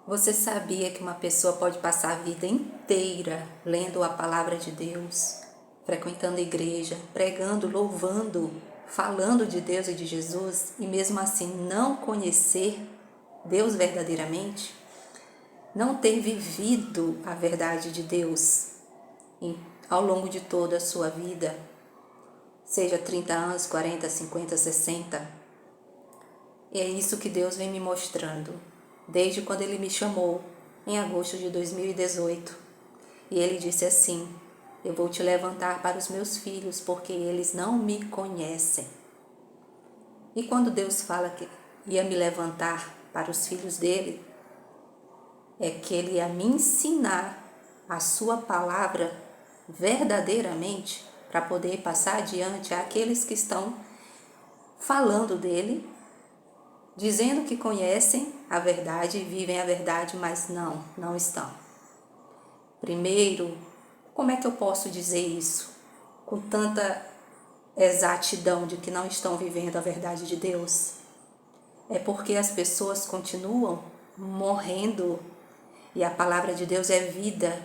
Você sabia que uma pessoa pode passar a vida inteira lendo a palavra de Deus, frequentando a igreja, pregando, louvando, falando de Deus e de Jesus e mesmo assim não conhecer Deus verdadeiramente? Não ter vivido a verdade de Deus ao longo de toda a sua vida, seja 30 anos, 40, 50, 60? E é isso que Deus vem me mostrando, desde quando Ele me chamou, em agosto de 2018. E Ele disse assim: eu vou te levantar para os meus filhos, porque eles não me conhecem. E quando Deus fala que ia me levantar para os filhos dele, é que Ele ia me ensinar a sua palavra verdadeiramente, para poder passar adiante àqueles que estão falando dele, dizendo que conhecem a verdade e vivem a verdade, mas não estão. Primeiro, como é que eu posso dizer isso com tanta exatidão de que não estão vivendo a verdade de Deus? É porque as pessoas continuam morrendo e a palavra de Deus é vida,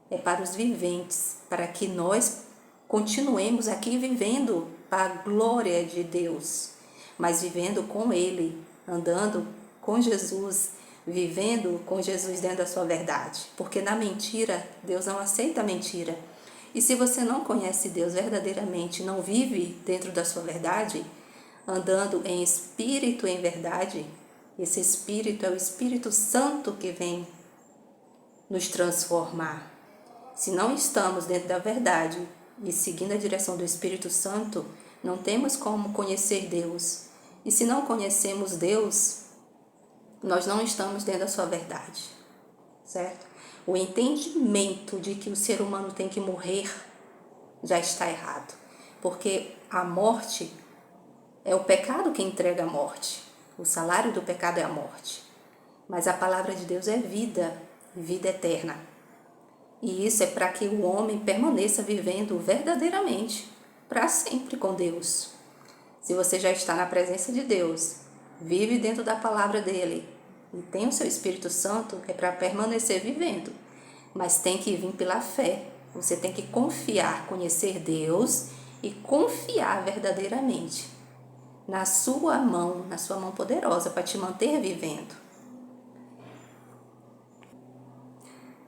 é para os viventes, para que nós continuemos aqui vivendo para a glória de Deus, mas vivendo com Ele, andando com Jesus, vivendo com Jesus dentro da sua verdade. Porque na mentira, Deus não aceita a mentira. E se você não conhece Deus verdadeiramente, não vive dentro da sua verdade, andando em espírito e em verdade, esse espírito é o Espírito Santo que vem nos transformar. Se não estamos dentro da verdade e seguindo a direção do Espírito Santo, não temos como conhecer Deus. E se não conhecemos Deus, nós não estamos dentro da sua verdade, certo? O entendimento de que o ser humano tem que morrer já está errado, porque a morte é o pecado que entrega a morte. O salário do pecado é a morte. Mas a palavra de Deus é vida, vida eterna. E isso é para que o homem permaneça vivendo verdadeiramente, para sempre com Deus. Se você já está na presença de Deus, vive dentro da palavra dele e tem o seu Espírito Santo, é para permanecer vivendo. Mas tem que vir pela fé. Você tem que confiar, conhecer Deus e confiar verdadeiramente na sua mão poderosa para te manter vivendo.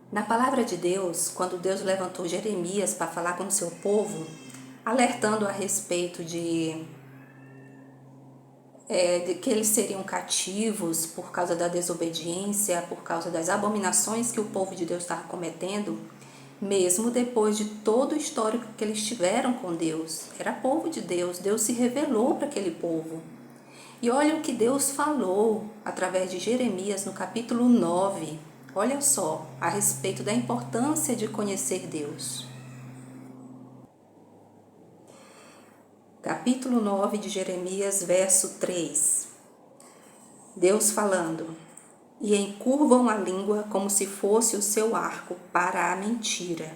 Na palavra de Deus, quando Deus levantou Jeremias para falar com o seu povo, alertando a respeito de que eles seriam cativos por causa da desobediência, por causa das abominações que o povo de Deus estava cometendo, mesmo depois de todo o histórico que eles tiveram com Deus. Era povo de Deus, Deus se revelou para aquele povo. E olha o que Deus falou através de Jeremias no capítulo 9. Olha só, a respeito da importância de conhecer Deus. Capítulo 9 de Jeremias, verso 3. Deus falando: e encurvam a língua como se fosse o seu arco para a mentira.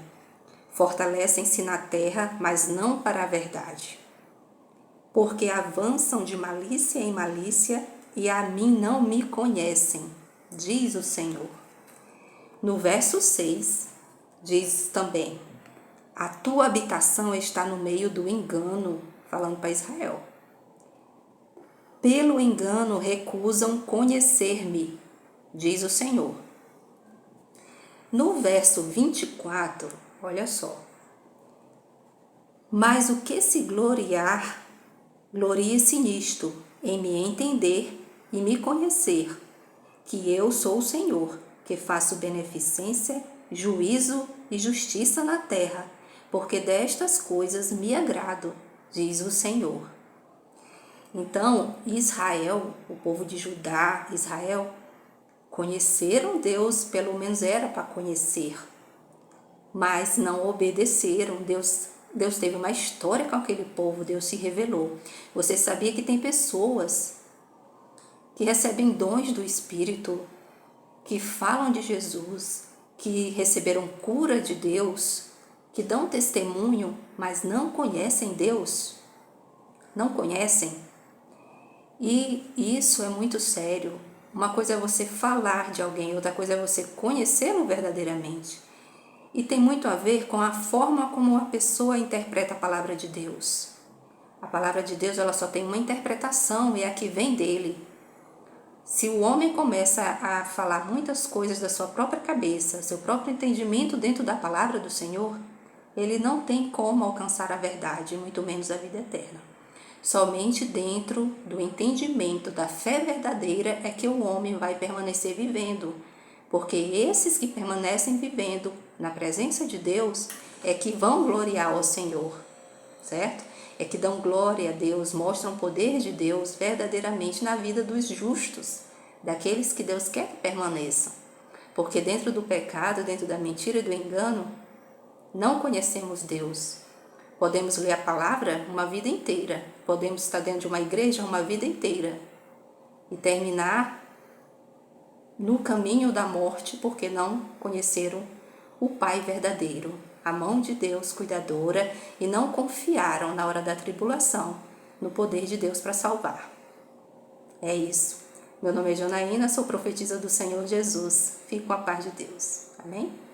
Fortalecem-se na terra, mas não para a verdade. Porque avançam de malícia em malícia e a mim não me conhecem, diz o Senhor. No verso 6, diz também: a tua habitação está no meio do engano, falando para Israel. Pelo engano recusam conhecer-me, diz o Senhor. No verso 24, olha só. Mas o que se gloriar, glorie-se nisto, em me entender e me conhecer, que eu sou o Senhor, que faço beneficência, juízo e justiça na terra, porque destas coisas me agrado, diz o Senhor. Então, Israel, o povo de Judá, Israel, conheceram Deus, pelo menos era para conhecer, mas não obedeceram. Deus teve uma história com aquele povo, Deus se revelou. Você sabia que tem pessoas que recebem dons do Espírito, que falam de Jesus, que receberam cura de Deus, que dão testemunho, mas não conhecem Deus? Não conhecem? E isso é muito sério. Uma coisa é você falar de alguém, outra coisa é você conhecê-lo verdadeiramente. E tem muito a ver com a forma como a pessoa interpreta a palavra de Deus. A palavra de Deus, ela só tem uma interpretação e é a que vem dele. Se o homem começa a falar muitas coisas da sua própria cabeça, seu próprio entendimento dentro da palavra do Senhor, ele não tem como alcançar a verdade, muito menos a vida eterna. Somente dentro do entendimento da fé verdadeira é que o homem vai permanecer vivendo, porque esses que permanecem vivendo na presença de Deus é que vão gloriar ao Senhor, certo? É que dão glória a Deus, mostram o poder de Deus verdadeiramente na vida dos justos, daqueles que Deus quer que permaneçam. Porque dentro do pecado, dentro da mentira e do engano, não conhecemos Deus. Podemos ler a palavra uma vida inteira, podemos estar dentro de uma igreja uma vida inteira e terminar no caminho da morte porque não conheceram o Pai verdadeiro, a mão de Deus cuidadora, e não confiaram na hora da tribulação no poder de Deus para salvar. É isso. Meu nome é Janaína, sou profetisa do Senhor Jesus. Fico com a paz de Deus. Amém?